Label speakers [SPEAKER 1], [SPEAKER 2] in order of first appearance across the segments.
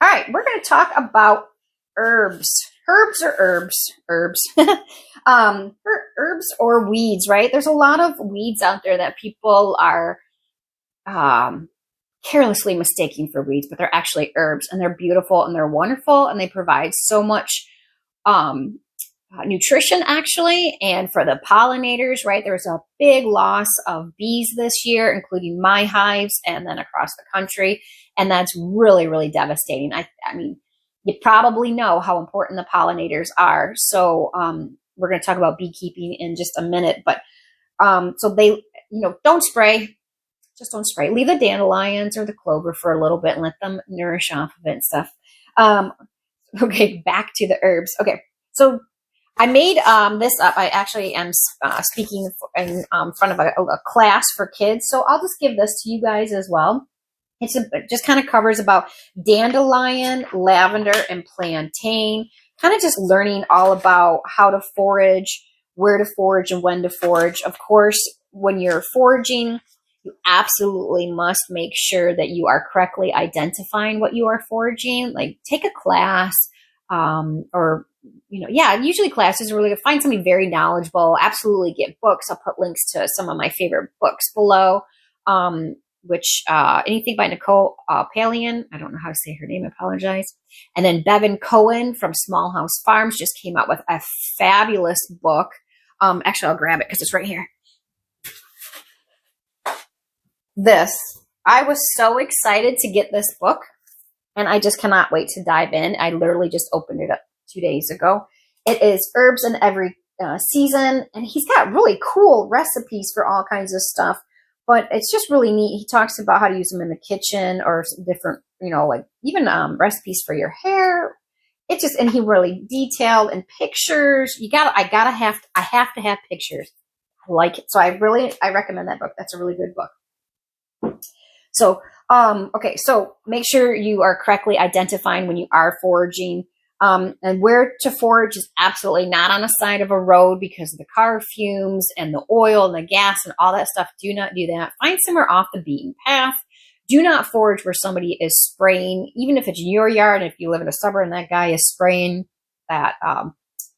[SPEAKER 1] All right, we're going to talk about herbs. Herbs or herbs? Herbs. Herbs or weeds, right? There's a lot of weeds out there that people are um, carelessly mistaking for weeds, but they're actually herbs, and they're beautiful and they're wonderful, and they provide so much um, nutrition, actually. And for the pollinators, right? There's a big loss of bees this year, including my hives and then across the country. And that's really, really devastating. I mean, you probably know how important the pollinators are. So we're going to talk about beekeeping in just a minute. But so they, don't spray. Just don't spray. Leave the dandelions or the clover for a little bit and let them nourish off of it and stuff. Okay, back to the herbs. Okay, so I made this up. I actually am speaking in front of a class for kids, so I'll just give this to you guys as well. It just kind of covers about dandelion, lavender, and plantain, kind of just learning all about how to forage, where to forage, and when to forage. Of course, when you're foraging, you absolutely must make sure that you are correctly identifying what you are foraging. Like, take a class, or usually classes are really good. Find somebody very knowledgeable. Absolutely get books. I'll put links to some of my favorite books below. Which anything by Nicole Palian. I don't know how to say her name. I apologize. And then Bevan Cohen from Small House Farms just came out with a fabulous book. Actually, I'll grab it because it's right here. I was so excited to get this book, and I just cannot wait to dive in. I literally just opened it up 2 days ago. It is Herbs in Every Season, and he's got really cool recipes for all kinds of stuff, but it's just really neat. He talks about how to use them in the kitchen or different, like even recipes for your hair. And he really detailed and pictures. I have to have pictures. I like it. So I recommend that book. That's a really good book. So, okay, so make sure you are correctly identifying when you are foraging. And where to forage is absolutely not on the side of a road because of the car fumes and the oil and the gas and all that stuff. Do not do that. Find somewhere off the beaten path. Do not forage where somebody is spraying, even if it's in your yard. And if you live in a suburb and that guy is spraying that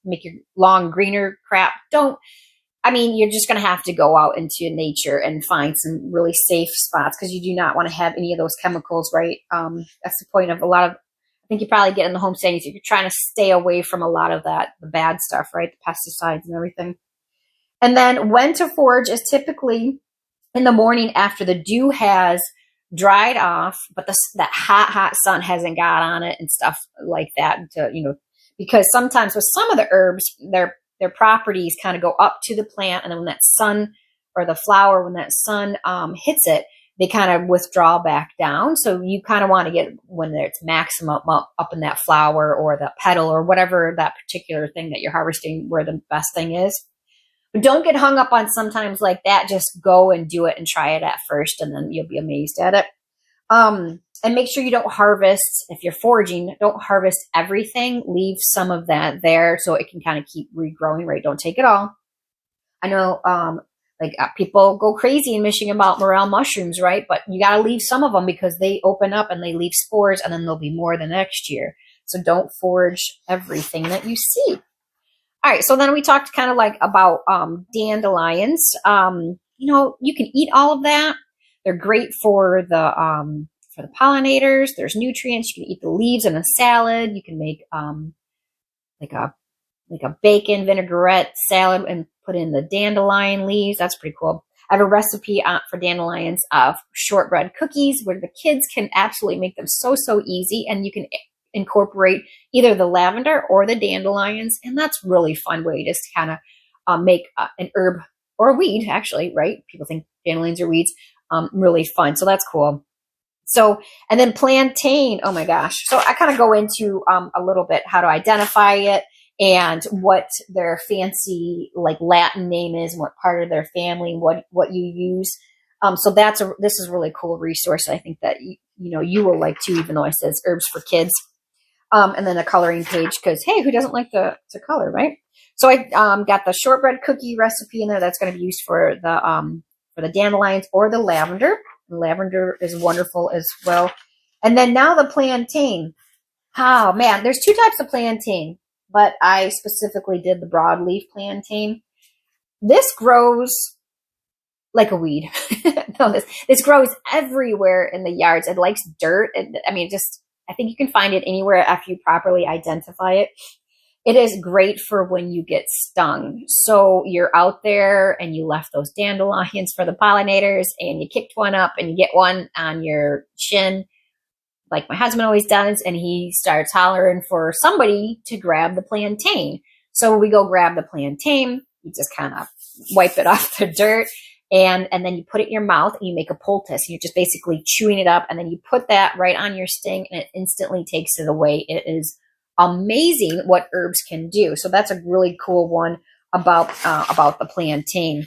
[SPEAKER 1] make your lawn greener crap, you're just going to have to go out into nature and find some really safe spots because you do not want to have any of those chemicals, right? That's the point of I think you probably get in the homestead, you're trying to stay away from a lot of the bad stuff, right? The pesticides and everything. And then when to forage is typically in the morning after the dew has dried off, but that hot sun hasn't got on it and stuff like that. Because sometimes with some of the herbs, their properties kind of go up to the plant, and then when that sun or the flower, when that sun hits it, they kind of withdraw back down. So you kind of want to get when it's maximum up in that flower or the petal or whatever that particular thing that you're harvesting where the best thing is. But don't get hung up on sometimes like that. Just go and do it and try it at first, and then you'll be amazed at it. And make sure you don't harvest, if you're foraging, don't harvest everything. Leave some of that there so it can kind of keep regrowing, right? Don't take it all. I know people go crazy in Michigan about morel mushrooms, right? But you got to leave some of them because they open up and they leave spores, and then there'll be more the next year. So don't forage everything that you see. All right, so then we talked kind of like about dandelions. You can eat all of that. They're great for the pollinators. There's nutrients. You can eat the leaves in a salad. You can make like a bacon vinaigrette salad and put in the dandelion leaves. That's pretty cool. I have a recipe for dandelions of shortbread cookies where the kids can absolutely make them so easy, and you can incorporate either the lavender or the dandelions, and that's really fun way just to kind of make an herb or a weed, actually, right? People think dandelions are weeds. Really fun. So that's cool. So, and then plantain, oh my gosh. So I kind of go into a little bit how to identify it and what their fancy Latin name is and what part of their family, what you use. So this is a really cool resource. I think that you will like too, even though it says herbs for kids. And then a coloring page because, hey, who doesn't like to color, right? So I got the shortbread cookie recipe in there. That's going to be used for the dandelions or the lavender. Lavender is wonderful as well. And then now the plantain. Oh man, there's two types of plantain, but I specifically did the broadleaf plantain. This grows like a weed. No, this grows everywhere in the yards. It likes dirt. I mean, just I think you can find it anywhere if you properly identify it. It is great for when you get stung. So you're out there and you left those dandelions for the pollinators and you kicked one up and you get one on your shin, like my husband always does, and he starts hollering for somebody to grab the plantain. So we go grab the plantain. You just kind of wipe it off the dirt. And then you put it in your mouth and you make a poultice. You're just basically chewing it up. And then you put that right on your sting and it instantly takes it away. It is amazing what herbs can do. So that's a really cool one about the plantain.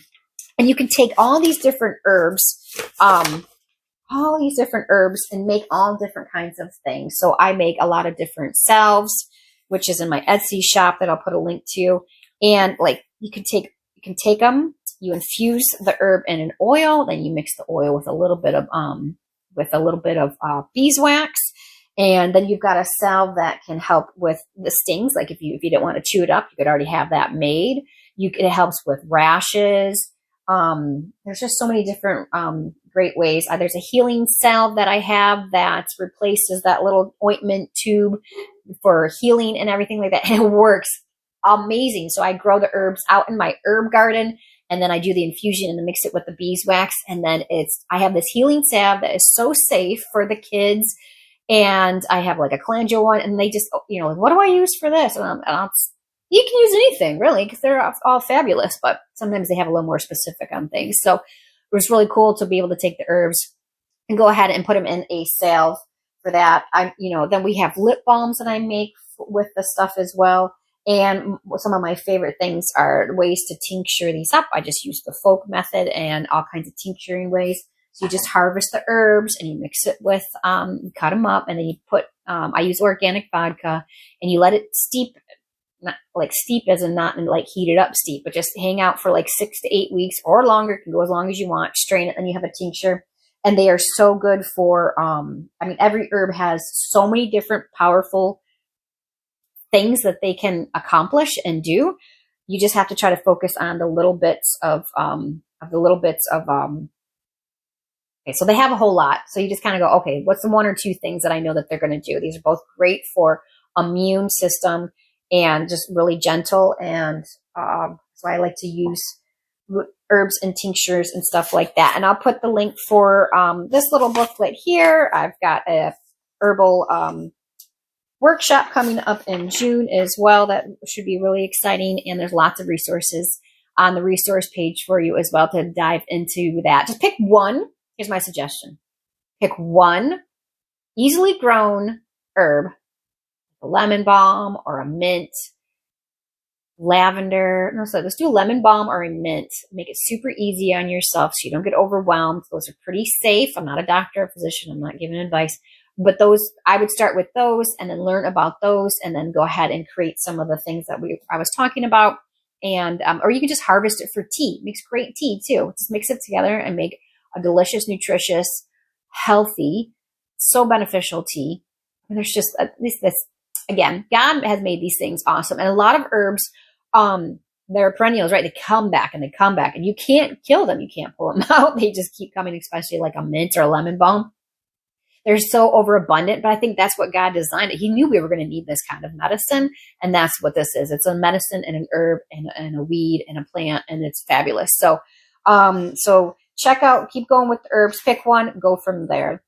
[SPEAKER 1] And you can take all these different herbs, and make all different kinds of things. So I make a lot of different salves, which is in my Etsy shop that I'll put a link to. And like you can take them, you infuse the herb in an oil, then you mix the oil with a little bit of beeswax. And then you've got a salve that can help with the stings. Like if you didn't want to chew it up, you could already have that made. It helps with rashes. There's just so many different great ways. There's a healing salve that I have that replaces that little ointment tube for healing and everything like that. And it works amazing. So I grow the herbs out in my herb garden, and then I do the infusion and mix it with the beeswax. And then I have this healing salve that is so safe for the kids. And I have like a calendula one, and they just, what do I use for this? And you can use anything really, because they're all fabulous, but sometimes they have a little more specific on things. So it was really cool to be able to take the herbs and go ahead and put them in a salve for that. Then we have lip balms that I make with the stuff as well. And some of my favorite things are ways to tincture these up. I just use the folk method and all kinds of tincturing ways. So you just harvest the herbs and you mix it with, cut them up, and then you put, I use organic vodka, and you let it steep, not like steep as in not like heated up steep, but just hang out for like 6 to 8 weeks or longer. It can go as long as you want. Strain it, and you have a tincture. And they are so good for, every herb has so many different powerful things that they can accomplish and do. You just have to try to focus on the little bits of okay, so they have a whole lot. So you just kind of go, okay, what's the one or two things that I know that they're going to do? These are both great for immune system and just really gentle. And so I like to use herbs and tinctures and stuff like that. And I'll put the link for this little booklet here. I've got a herbal workshop coming up in June as well. That should be really exciting. And there's lots of resources on the resource page for you as well to dive into that. Just pick one. Here's my suggestion. Pick one easily grown herb, a lemon balm or a mint, lavender. No, so let's do a lemon balm or a mint. Make it super easy on yourself so you don't get overwhelmed. Those are pretty safe. I'm not a doctor or physician. I'm not giving advice. But those, I would start with those and then learn about those and then go ahead and create some of the things that I was talking about. And or you can just harvest it for tea. It makes great tea too. Just mix it together and make a delicious, nutritious, healthy, so beneficial tea. And there's just this again, God has made these things awesome. And a lot of herbs, they're perennials, right? They come back and they come back, and you can't kill them. You can't pull them out. They just keep coming, especially like a mint or a lemon balm. They're so overabundant, but I think that's what God designed it. He knew we were going to need this kind of medicine, and that's what this is. It's a medicine and an herb and a weed and a plant, and it's fabulous. So, so check out, keep going with the herbs, pick one, go from there.